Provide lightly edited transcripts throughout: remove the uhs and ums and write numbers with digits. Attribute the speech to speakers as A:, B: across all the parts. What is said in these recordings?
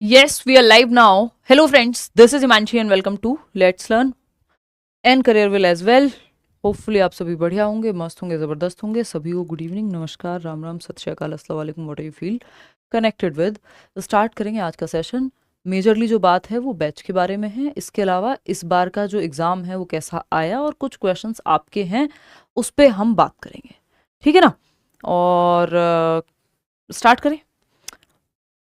A: Yes, we are live now. Hello, friends. This is Imanchi and welcome to Let's Learn and Career Will as well. Hopefully आप सभी बढ़िया होंगे, मस्त होंगे, ज़बरदस्त होंगे. सभी को गुड इवनिंग, नमस्कार, राम राम, सत श्री अकाल, अस्सलाम वालेकुम, what you feel connected with. तो स्टार्ट करेंगे आज का सेशन. मेजरली जो बात है वो बैच के बारे में है. इसके अलावा इस बार का जो एग्ज़ाम है वो कैसा आया और कुछ क्वेश्चंस आपके हैं उस पर हम बात करेंगे. ठीक है ना. और स्टार्ट करें.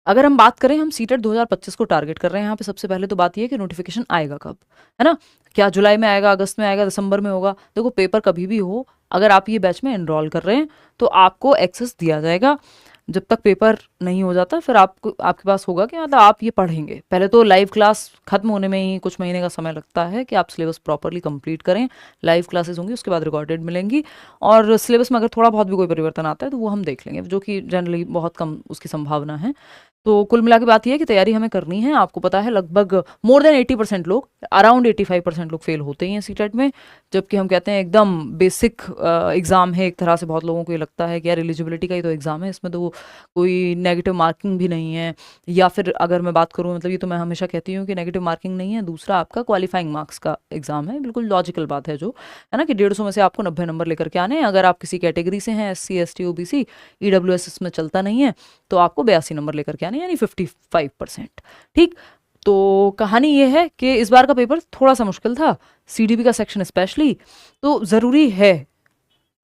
A: अगर हम बात करें, हम सीटेट 2025 को टारगेट कर रहे हैं. यहाँ पे सबसे पहले तो बात ये है कि नोटिफिकेशन आएगा कब, है ना. क्या जुलाई में आएगा, अगस्त में आएगा, दिसंबर में होगा. देखो, पेपर कभी भी हो, अगर आप ये बैच में एनरोल कर रहे हैं तो आपको एक्सेस दिया जाएगा. जब तक पेपर नहीं हो जाता फिर आपको आपके पास होगा कि मतलब आप ये पढ़ेंगे. पहले तो लाइव क्लास खत्म होने में ही कुछ महीने का समय लगता है कि आप सिलेबस प्रॉपरली कंप्लीट करें. लाइव क्लासेस होंगी, उसके बाद रिकॉर्डेड मिलेंगी. और सिलेबस में अगर थोड़ा बहुत भी कोई परिवर्तन आता है तो वो हम देख लेंगे, जो कि जनरली बहुत कम उसकी संभावना है. तो कुल मिला के बात यह है कि तैयारी हमें करनी है. आपको पता है लगभग मोर देन 80% लोग, अराउंड 85% लोग फेल होते ही हैं सीटेट में. जबकि हम कहते हैं एकदम बेसिक एग्ज़ाम है. एक तरह से बहुत लोगों को ये लगता है कि यार एलिजिबिलिटी का ही तो एग्ज़ाम है, इसमें तो कोई नेगेटिव मार्किंग भी नहीं है. या फिर अगर मैं बात करूँ, मतलब ये तो मैं हमेशा कहती हूँ कि नेगेटिव मार्किंग नहीं है. दूसरा, आपका क्वालिफाइंग मार्क्स का एग्ज़ाम है. बिल्कुल लॉजिकल बात है, जो है ना, कि 150 में से आपको 90 नंबर लेकर के आने हैं. अगर आप किसी कैटेगरी से हैं, SC ST OBC, EWS इसमें चलता नहीं है, तो आपको 82 नंबर लेकर के आने, यानी 55%. ठीक. तो कहानी ये है कि इस बार का पेपर थोड़ा सा मुश्किल था, CDP का सेक्शन स्पेशली. तो ज़रूरी है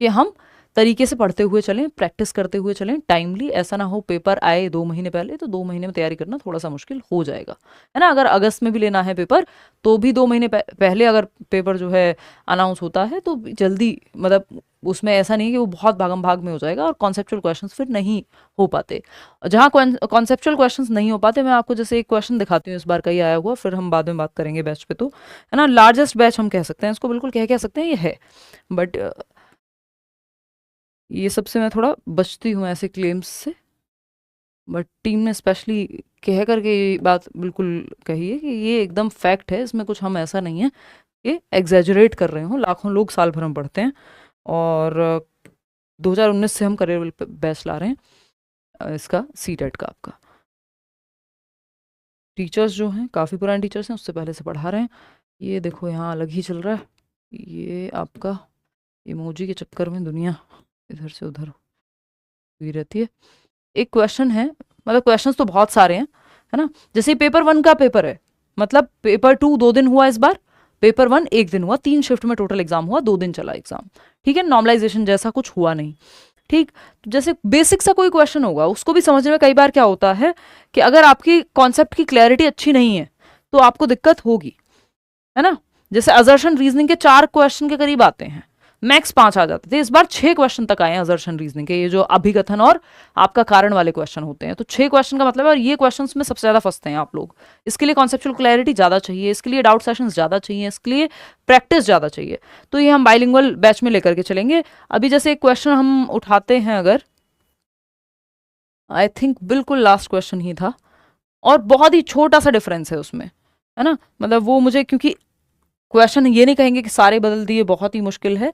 A: कि हम तरीके से पढ़ते हुए चलें, प्रैक्टिस करते हुए चलें टाइमली. ऐसा ना हो पेपर आए 2 महीने पहले तो 2 महीने में तैयारी करना थोड़ा सा मुश्किल हो जाएगा, है ना. अगर अगस्त में भी लेना है पेपर तो भी 2 महीने पहले अगर पेपर जो है अनाउंस होता है तो जल्दी, मतलब उसमें ऐसा नहीं कि वो बहुत भागम भाग में हो जाएगा और कॉन्सेप्चुअल क्वेश्चंस फिर नहीं हो पाते. जहाँ कॉन्सेप्चुअल क्वेश्चंस नहीं हो पाते, मैं आपको जैसे एक क्वेश्चन दिखाती हूँ इस बार का ही आया हुआ, फिर हम बाद में बात करेंगे बैच पे. तो है ना, लार्जेस्ट बैच हम कह सकते हैं इसको, बिल्कुल कह सकते हैं ये है. बट ये सबसे मैं थोड़ा बचती हूँ ऐसे क्लेम्स से. बट टीम ने स्पेशली कह करके ये बात बिल्कुल कही है कि ये एकदम फैक्ट है, इसमें कुछ हम ऐसा नहीं है कि एग्जैजरेट कर रहे हो. लाखों लोग साल भर में पढ़ते हैं और 2019 से हम करियर बैच ला रहे हैं इसका, सीटेट का. आपका टीचर्स जो हैं काफ़ी पुराने टीचर्स हैं, उससे पहले से पढ़ा रहे हैं. ये देखो यहाँ अलग ही चल रहा है. ये आपका इमोजी के चक्कर में दुनिया इधर से उधर हुई रहती है. एक क्वेश्चन है, मतलब क्वेश्चंस तो बहुत सारे हैं, है ना. जैसे पेपर 1 का पेपर है, मतलब पेपर 2 2 दिन हुआ इस बार, पेपर 1 1 दिन हुआ. 3 शिफ्ट में टोटल एग्जाम हुआ, 2 दिन चला एग्जाम. ठीक है, नॉर्मलाइजेशन जैसा कुछ हुआ नहीं. ठीक. तो जैसे बेसिक सा कोई क्वेश्चन होगा, उसको भी समझने में कई बार क्या होता है कि अगर आपकी कॉन्सेप्ट की क्लैरिटी अच्छी नहीं है तो आपको दिक्कत होगी, है ना. जैसे असर्शन रीजनिंग के 4 क्वेश्चन के करीब आते हैं, मैक्स 5 आ जाते थे. इस बार 6 क्वेश्चन तक आए हैं असर्शन रीजनिंग के, ये जो अभिकथन और आपका कारण वाले क्वेश्चन होते हैं. तो 6 क्वेश्चन का मतलब है, और ये क्वेश्चन में सबसे ज्यादा फंसते हैं आप लोग. इसके लिए कॉन्सेप्चुअल क्लैरिटी ज्यादा चाहिए, इसके लिए डाउट सेशंस ज्यादा चाहिए, इसके लिए प्रैक्टिस ज्यादा चाहिए. तो ये हम बाइलिंगुअल बैच में लेकर के चलेंगे. अभी जैसे एक क्वेश्चन हम उठाते हैं, अगर आई थिंक बिल्कुल लास्ट क्वेश्चन ही था और बहुत ही छोटा सा डिफरेंस है उसमें, है ना. मतलब वो मुझे, क्योंकि क्वेश्चन ये नहीं कहेंगे कि सारे बदल दिए, बहुत ही मुश्किल है,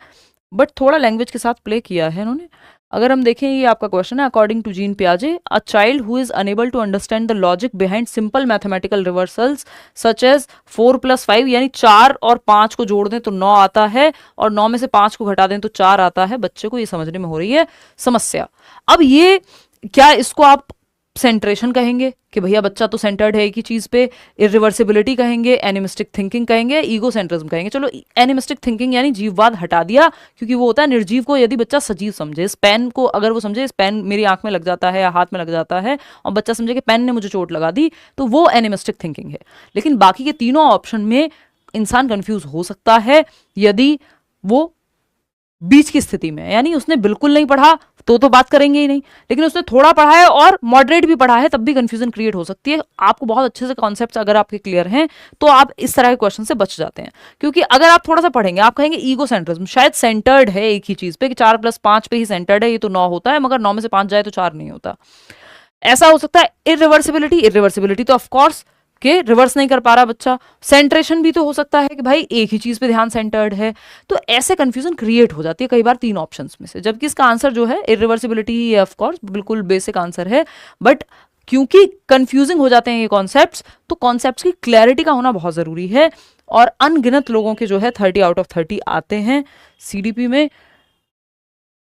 A: बट थोड़ा लैंग्वेज के साथ प्ले किया है इन्होंने. अगर हम देखें, ये आपका क्वेश्चन है, अकॉर्डिंग टू जीन पियाजे, a child who is unable to understand the logic behind simple mathematical reversals such as 4+5, यानी 4 और 5 को जोड़ दें तो 9 आता है और 9 में से 5 को घटा दें तो 4 आता है. बच्चे को ये समझने में हो रही है समस्या. अब ये क्या, इसको आप सेंट्रेशन कहेंगे कि भैया बच्चा तो सेंटर्ड है एक ही चीज पे, इरिवर्सिबिलिटी कहेंगे, एनिमिस्टिक थिंकिंग कहेंगे, ईगो सेंट्रिज्म कहेंगे. चलो, एनिमिस्टिक थिंकिंग यानी जीववाद हटा दिया, क्योंकि वो होता है निर्जीव को यदि बच्चा सजीव समझे. इस पेन को अगर वो समझे, इस पेन मेरी आंख में लग जाता है या हाथ में लग जाता है, और बच्चा समझे कि पेन ने मुझे चोट लगा दी, तो वो एनिमिस्टिक थिंकिंग है. लेकिन बाकी के तीनों ऑप्शन में इंसान कंफ्यूज हो सकता है यदि वो बीच की स्थिति में, यानी उसने बिल्कुल नहीं पढ़ा तो बात करेंगे ही नहीं, लेकिन उसने थोड़ा पढ़ा है और मॉडरेट भी पढ़ा है, तब भी कंफ्यूजन क्रिएट हो सकती है. आपको बहुत अच्छे से कॉन्सेप्ट्स अगर आपके क्लियर हैं तो आप इस तरह के क्वेश्चन से बच जाते हैं. क्योंकि अगर आप थोड़ा सा पढ़ेंगे, आप कहेंगे ईगो सेंट्रिज्म, शायद सेंटर्ड है एक ही चीज पे, कि 4+5 पे ही सेंटर्ड है, ये तो 9 होता है, मगर 9 में से 5 जाए तो 4 नहीं होता. ऐसा हो सकता है. इरिवर्सिबिलिटी तो ऑफकोर्स के रिवर्स नहीं कर पा रहा बच्चा. सेंट्रेशन भी तो हो सकता है कि भाई एक ही चीज पे ध्यान सेंटर्ड है. तो ऐसे कंफ्यूजन क्रिएट हो जाती है कई बार 3 ऑप्शंस में से, जबकि इसका आंसर जो है इरिवर्सिबिलिटी ही है. ऑफकोर्स बिल्कुल बेसिक आंसर है, बट क्योंकि कंफ्यूजिंग हो जाते हैं ये कॉन्सेप्ट्स, तो कॉन्सेप्ट्स की क्लैरिटी का होना बहुत ज़रूरी है। और अनगिनत लोगों के जो है 30 आउट ऑफ 30 आते हैं CDP में,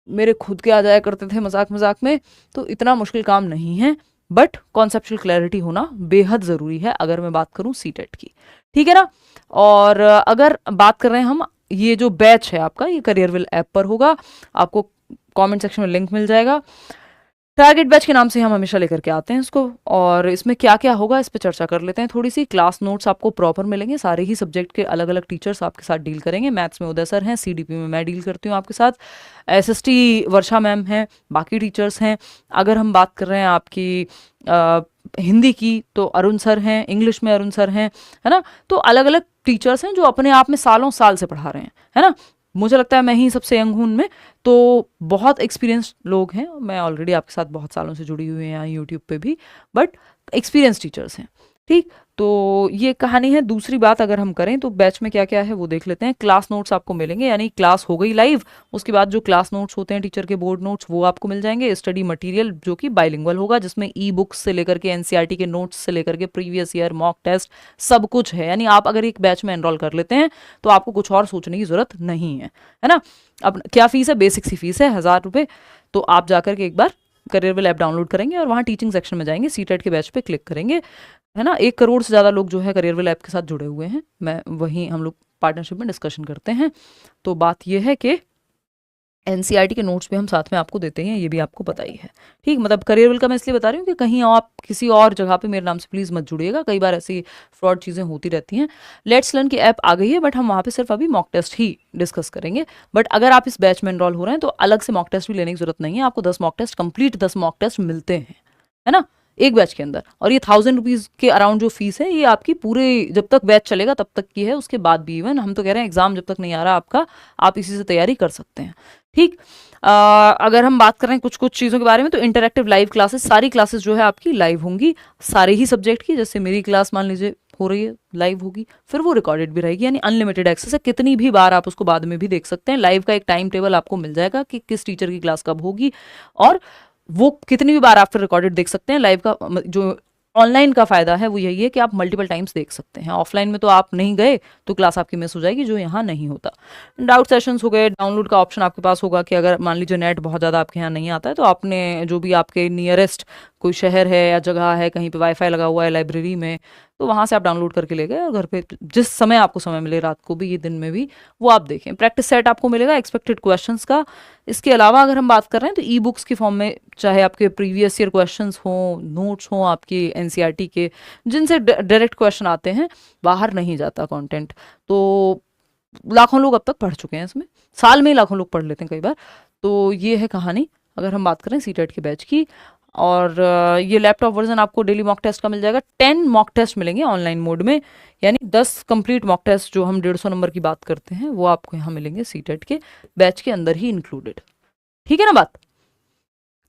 A: मेरे खुद के आ जाया करते थे मजाक मजाक में, तो इतना मुश्किल काम नहीं है। बट कॉन्सेप्चुअल क्लैरिटी होना बेहद ज़रूरी है अगर मैं बात करूं सीटेट की, ठीक है ना। और अगर बात कर रहे हैं हम, ये जो बैच है आपका, ये करियरविल ऐप पर होगा, आपको कमेंट सेक्शन में लिंक मिल जाएगा। टारगेट बैच के नाम से हम हमेशा लेकर के आते हैं इसको, और इसमें क्या क्या होगा इस पे चर्चा कर लेते हैं थोड़ी सी। क्लास नोट्स आपको प्रॉपर मिलेंगे, सारे ही सब्जेक्ट के अलग अलग टीचर्स आपके साथ डील करेंगे। मैथ्स में उदय सर हैं, CDP में मैं डील करती हूँ आपके साथ, SST वर्षा मैम हैं, बाकी टीचर्स हैं। अगर हम बात कर रहे हैं आपकी हिंदी की तो अरुण सर हैं, इंग्लिश में अरुण सर हैं, है ना। तो अलग अलग टीचर्स हैं जो अपने आप में सालों साल से पढ़ा रहे हैं, है ना। मुझे लगता है मैं ही सबसे यंग हूँ उनमें, तो बहुत एक्सपीरियंस लोग हैं। मैं ऑलरेडी आपके साथ बहुत सालों से जुड़ी हुई हैं यहाँ यूट्यूब पे भी, बट एक्सपीरियंस टीचर्स हैं, ठीक। तो ये कहानी है। दूसरी बात अगर हम करें तो बैच में क्या क्या है वो देख लेते हैं। क्लास नोट्स आपको मिलेंगे, यानी क्लास हो गई लाइव, उसके बाद जो क्लास नोट्स होते हैं टीचर के, बोर्ड नोट्स, वो आपको मिल जाएंगे। स्टडी मटेरियल जो कि बाइलिंगुअल होगा, जिसमें ई बुक्स से लेकर के NCERT के नोट्स से लेकर के प्रीवियस ईयर मॉक टेस्ट सब कुछ है। यानी आप अगर एक बैच में एनरोल कर लेते हैं तो आपको कुछ और सोचने की जरूरत नहीं है ना। अब क्या फीस है? बेसिक सी फीस है, 1000 रुपये। तो आप जाकर के एक बार करियरविल ऐप डाउनलोड करेंगे और वहाँ टीचिंग सेक्शन में जाएंगे, सीटेट के बैच पे क्लिक करेंगे, है ना। 1 करोड़ से ज़्यादा लोग जो है करियरविल ऐप के साथ जुड़े हुए हैं, मैं वहीं हम लोग पार्टनरशिप में डिस्कशन करते हैं। तो बात यह है कि NCERT के नोट्स भी हम साथ में आपको देते हैं, ये भी आपको पता ही है, ठीक। मतलब करियरविल का मैं इसलिए बता रही हूँ कि कहीं आप किसी और जगह पे मेरे नाम से प्लीज़ मत जुड़िएगा, कई बार ऐसी फ्रॉड चीज़ें होती रहती हैं। लेट्स लर्न की ऐप आ गई है, बट हम वहाँ पे सिर्फ अभी मॉक टेस्ट ही डिस्कस करेंगे। बट अगर आप इस बैच में एनरोल हो रहे हैं तो अलग से मॉक टेस्ट भी लेने की जरूरत नहीं है। आपको 10 mock test, complete 10 mock test मिलते हैं, है ना, एक बैच के अंदर। और ये 1000 रुपीज़ के अराउंड जो फीस है, ये आपकी पूरे जब तक बैच चलेगा तब तक की है, उसके बाद भी इवन हम तो कह रहे हैं एग्जाम जब तक नहीं आ रहा आपका, आप इसी से तैयारी कर सकते हैं, ठीक। अगर हम बात कर रहे हैं कुछ कुछ चीज़ों के बारे में, तो इंटरेक्टिव लाइव क्लासेस, सारी क्लासेस जो है आपकी लाइव होंगी, सारे ही सब्जेक्ट की। जैसे मेरी क्लास मान लीजिए हो रही है, लाइव होगी, फिर वो रिकॉर्डेड भी रहेगी, यानी अनलिमिटेड एक्सेस है, कितनी भी बार आप उसको बाद में भी देख सकते हैं। लाइव का एक टाइम टेबल आपको मिल जाएगा कि किस टीचर की क्लास कब होगी, और वो कितनी भी बार आप फिर रिकॉर्डेड देख सकते हैं। लाइव का जो ऑनलाइन का फ़ायदा है वो यही है कि आप मल्टीपल टाइम्स देख सकते हैं। ऑफलाइन में तो आप नहीं गए तो क्लास आपकी मिस हो जाएगी, जो यहाँ नहीं होता। डाउट सेशंस हो गए, डाउनलोड का ऑप्शन आपके पास होगा कि अगर मान लीजिए नेट बहुत ज़्यादा आपके यहाँ नहीं आता है, तो आपने जो भी आपके नियरेस्ट कोई शहर है या जगह है, कहीं पे वाईफाई लगा हुआ है लाइब्रेरी में, तो वहाँ से आप डाउनलोड करके ले गए और घर पे जिस समय आपको समय मिले, रात को भी, ये दिन में भी, वो आप देखें। प्रैक्टिस सेट आपको मिलेगा एक्सपेक्टेड क्वेश्चंस का। इसके अलावा अगर हम बात कर रहे हैं तो ई बुक्स की फॉर्म में, चाहे आपके प्रीवियस ईयर क्वेश्चंस हों, नोट्स हों आपके NCERT के, जिनसे डायरेक्ट क्वेश्चन आते हैं, बाहर नहीं जाता कंटेंट। तो लाखों लोग अब तक पढ़ चुके हैं इसमें, साल में ही लाखों लोग पढ़ लेते हैं कई बार। तो ये है कहानी अगर हम बात करें सीटेट के बैच की। और ये लैपटॉप वर्जन आपको डेली मॉक टेस्ट का मिल जाएगा। 10 मॉक टेस्ट मिलेंगे ऑनलाइन मोड में, यानी 10 कंप्लीट मॉक टेस्ट, जो हम 150 नंबर की बात करते हैं, वो आपको यहाँ मिलेंगे सीटेट के बैच के अंदर ही इंक्लूडेड, ठीक है ना। बात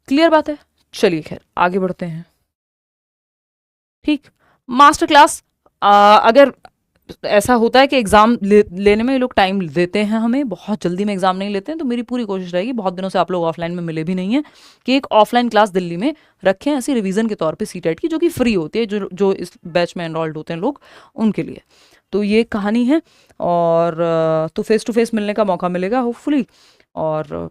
A: क्लियर बात है? चलिए खैर आगे बढ़ते हैं, ठीक। मास्टर क्लास, अगर ऐसा होता है कि एग्ज़ाम लेने में ये लोग टाइम देते हैं, हमें बहुत जल्दी में एग्ज़ाम नहीं लेते हैं, तो मेरी पूरी कोशिश रहेगी, बहुत दिनों से आप लोग ऑफलाइन में मिले भी नहीं हैं, कि एक ऑफलाइन क्लास दिल्ली में रखें, ऐसी रिवीजन के तौर पे सीटेट की, जो कि फ्री होती है, जो इस बैच में एनरोल्ड होते हैं लोग, उनके लिए। तो ये कहानी है। और तो फेस टू फेस मिलने का मौका मिलेगा होपफुली। और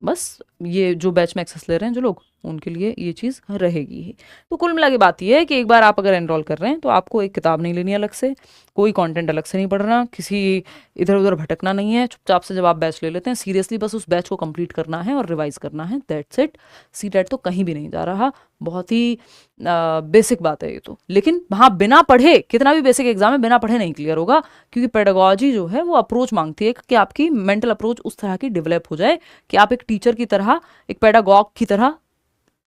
A: बस ये जो बैच में एक्सेस ले रहे हैं जो लोग, उनके लिए ये चीज़ रहेगी ही। तो कुल मिला के बात ये है कि एक बार आप अगर एनरोल कर रहे हैं तो आपको एक किताब नहीं लेनी अलग से, कोई कंटेंट अलग से नहीं पढ़ना, किसी इधर उधर भटकना नहीं है। चुपचाप से जब आप बैच ले लेते हैं, सीरियसली बस उस बैच को कंप्लीट करना है और रिवाइज करना है, दैट्स इट। सीटेट तो कहीं भी नहीं जा रहा, बहुत ही बेसिक बात है ये तो। लेकिन हाँ, बिना पढ़े, कितना भी बेसिक एग्जाम है, बिना पढ़े नहीं क्लियर होगा, क्योंकि पेडागोजी जो है वो अप्रोच मांगती है कि आपकी मेंटल अप्रोच उस तरह की डेवलप हो जाए कि आप एक टीचर की तरह, एक पेडागॉग की तरह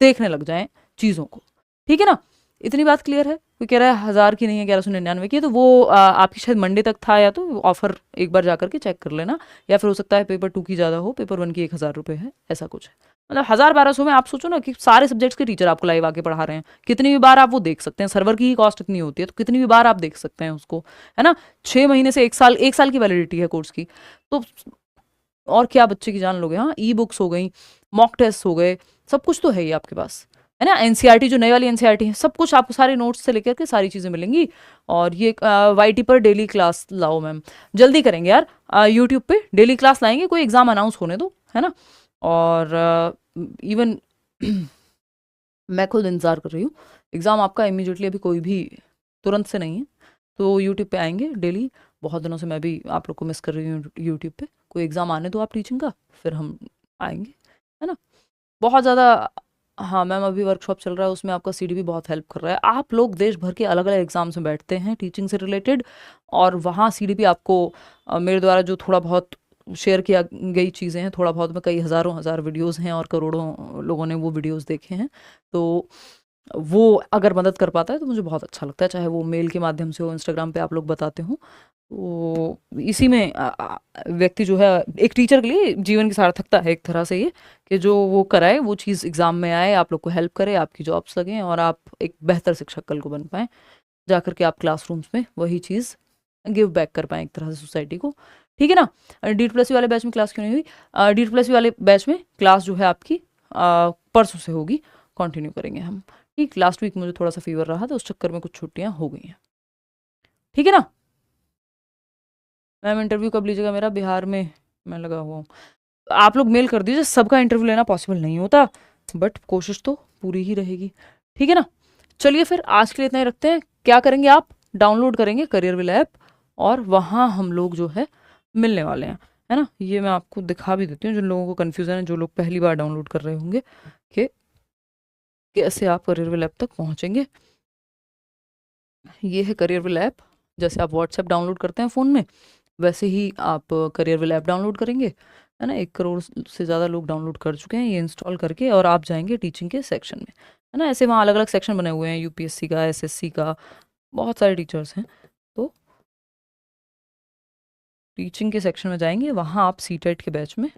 A: देखने लग जाएं चीज़ों को, ठीक है ना। इतनी बात क्लियर है? कोई कह रहा है 1000 की नहीं है, 1199 की है, तो वो आपकी शायद मंडे तक था, या तो ऑफर एक बार जाकर के चेक कर लेना, या फिर हो सकता है पेपर 2 की ज़्यादा हो, पेपर 1 की 1000 रुपये है, ऐसा कुछ है। मतलब 1000-1200 में आप सोचो ना कि सारे सब्जेक्ट्स के टीचर आपको लाइव आके पढ़ा रहे हैं, कितनी भी बार आप वो देख सकते हैं। सर्वर की ही कॉस्ट इतनी होती है, तो कितनी भी बार आप देख सकते हैं उसको, है ना। 6 महीने से 1 साल की वैलिडिटी है कोर्स की, तो और क्या बच्चे की जान लोगे। हाँ, ई बुक्स हो गई, मॉक टेस्ट हो गए, सब कुछ तो है ही आपके पास, है ना। एनसीईआरटी जो नई वाली एनसीईआरटी है, सब कुछ आपको सारे नोट्स से लेकर के सारी चीज़ें मिलेंगी। और ये वाईटी पर डेली क्लास लाओ मैम, जल्दी करेंगे यार। यूट्यूब पे डेली क्लास लाएंगे, कोई एग्ज़ाम अनाउंस होने दो, है ना। और इवन मैं खुद इंतज़ार कर रही हूँ, एग्ज़ाम आपका इमीडिएटली अभी कोई भी तुरंत से नहीं है, तो यूट्यूब पे आएंगे डेली। बहुत दिनों से मैं भी आप लोग को मिस कर रही हूँ यूट्यूब पे। कोई एग्ज़ाम आने दो आप टीचिंग का, फिर हम आएंगे, है ना। बहुत ज़्यादा, हाँ मैम अभी वर्कशॉप चल रहा है, उसमें आपका सीडीपी बहुत हेल्प कर रहा है। आप लोग देश भर के अलग अलग एग्जाम्स में बैठते हैं टीचिंग से रिलेटेड, और वहाँ सीडीपी आपको मेरे द्वारा जो थोड़ा बहुत शेयर किया गई चीज़ें हैं, थोड़ा बहुत में कई हज़ारों हज़ार वीडियोस हैं और करोड़ों लोगों ने वो वीडियोस देखे हैं, तो वो अगर मदद कर पाता है तो मुझे बहुत अच्छा लगता है, चाहे वो मेल के माध्यम से हो, इंस्टाग्राम पे आप लोग बताते हो। तो इसी में व्यक्ति जो है, एक टीचर के लिए जीवन की सार्थकता है एक तरह से ये, कि जो वो कराए वो चीज़ एग्ज़ाम में आए, आप लोग को हेल्प करे, आपकी जॉब्स लगें और आप एक बेहतर शिक्षक कल को बन पाएँ, जा कर के आप क्लासरूम्स में वही चीज़ गिव बैक कर पाएँ एक तरह से सोसाइटी को। ठीक है ना। D+E वाले बैच में क्लास क्यों नहीं हुई? D+E वाले बैच में क्लास जो है आपकी परसों से होगी, कंटिन्यू करेंगे हम। ठीक, लास्ट वीक मुझे थोड़ा सा फीवर रहा था, उस चक्कर में कुछ छुट्टियाँ हो गई हैं। ठीक है ना। मैम इंटरव्यू कब लीजिएगा मेरा? बिहार में मैं लगा हुआ हूँ। आप लोग मेल कर दीजिए, सबका इंटरव्यू लेना पॉसिबल नहीं होता, बट कोशिश तो पूरी ही रहेगी। ठीक है ना। चलिए फिर आज के लिए इतना ही रखते हैं। क्या करेंगे आप? डाउनलोड करेंगे करियर ऐप, और वहाँ हम लोग जो है मिलने वाले हैं, है ना। ये मैं आपको दिखा भी देती हूँ, जिन लोगों को कन्फ्यूज़न है, जो लोग पहली बार डाउनलोड कर रहे होंगे, कि कैसे आप करियर ऐप तक पहुँचेंगे। ये है करियर ऐप। जैसे आप व्हाट्सएप डाउनलोड करते हैं फ़ोन में, वैसे ही आप करियर ऐप डाउनलोड करेंगे, है ना। 1 करोड़ से ज़्यादा लोग डाउनलोड कर चुके हैं ये इंस्टॉल करके, और आप जाएंगे टीचिंग के सेक्शन में, है ना। ऐसे वहाँ अलग अलग सेक्शन बने हुए हैं, यूपीएससी का, एसएससी का, बहुत सारे टीचर्स हैं। तो टीचिंग के सेक्शन में जाएंगे, वहाँ आप सीटेट के बैच में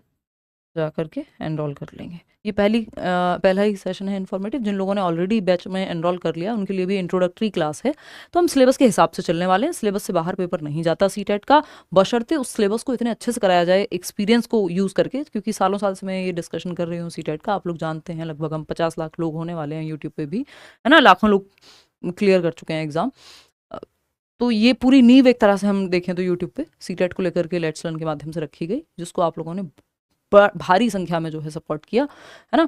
A: जा करके एनरोल कर लेंगे। ये पहला ही सेशन है इन्फॉर्मेटिव। जिन लोगों ने ऑलरेडी बैच में एनरोल कर लिया उनके लिए भी इंट्रोडक्टरी क्लास है। तो हम सिलेबस के हिसाब से चलने वाले हैं, सिलेबस से बाहर पेपर नहीं जाता सीटेट का, बशर्ते उस सिलेबस को इतने अच्छे से कराया जाए एक्सपीरियंस को यूज़ करके। क्योंकि सालों साल से मैं ये डिस्कशन कर रही हूँ सीटेट का, आप लोग जानते हैं, लगभग हम 50 लाख लोग होने वाले हैं यूट्यूब पर भी, है ना। लाखों लोग क्लियर कर चुके हैं एग्ज़ाम। तो ये पूरी नींव एक तरह से हम देखें तो यूट्यूब पे सीटेट को लेकर के लेट्स लर्न के माध्यम से रखी गई, जिसको आप लोगों ने भारी संख्या में जो है सपोर्ट किया, है ना।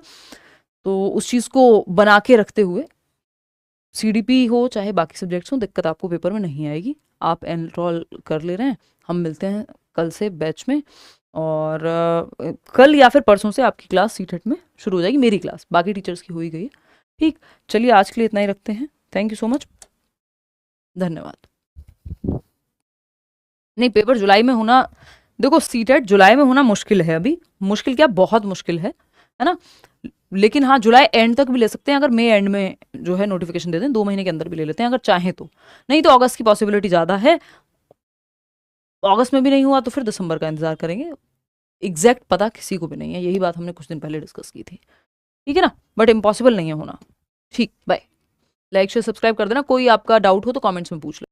A: तो उस चीज़ को बना के रखते हुए सीडीपी हो चाहे बाकी सब्जेक्ट्स हो, दिक्कत आपको पेपर में नहीं आएगी। आप एनरोल कर ले रहे हैं, हम मिलते हैं कल से बैच में, और कल या फिर परसों से आपकी क्लास सीटेट में शुरू हो जाएगी। मेरी क्लास, बाकी टीचर्स की हो ही गई है। ठीक, चलिए आज के लिए इतना ही रखते हैं। थैंक यू सो मच, धन्यवाद। नहीं, पेपर जुलाई में होना, देखो सीटेट जुलाई में होना मुश्किल है, अभी मुश्किल क्या, बहुत मुश्किल है ना। लेकिन हाँ, जुलाई एंड तक भी ले सकते हैं, अगर मई एंड में जो है नोटिफिकेशन दे दें, 2 महीने के अंदर भी ले लेते हैं अगर चाहें तो। नहीं तो अगस्त की पॉसिबिलिटी ज़्यादा है। अगस्त में भी नहीं हुआ तो फिर दिसंबर का इंतजार करेंगे। एग्जैक्ट पता किसी को भी नहीं है, यही बात हमने कुछ दिन पहले डिस्कस की थी। ठीक है ना, बट इम्पॉसिबल नहीं है होना। ठीक, बाय। लाइक शेयर सब्सक्राइब कर देना। कोई आपका डाउट हो तो कॉमेंट्स में पूछ लो।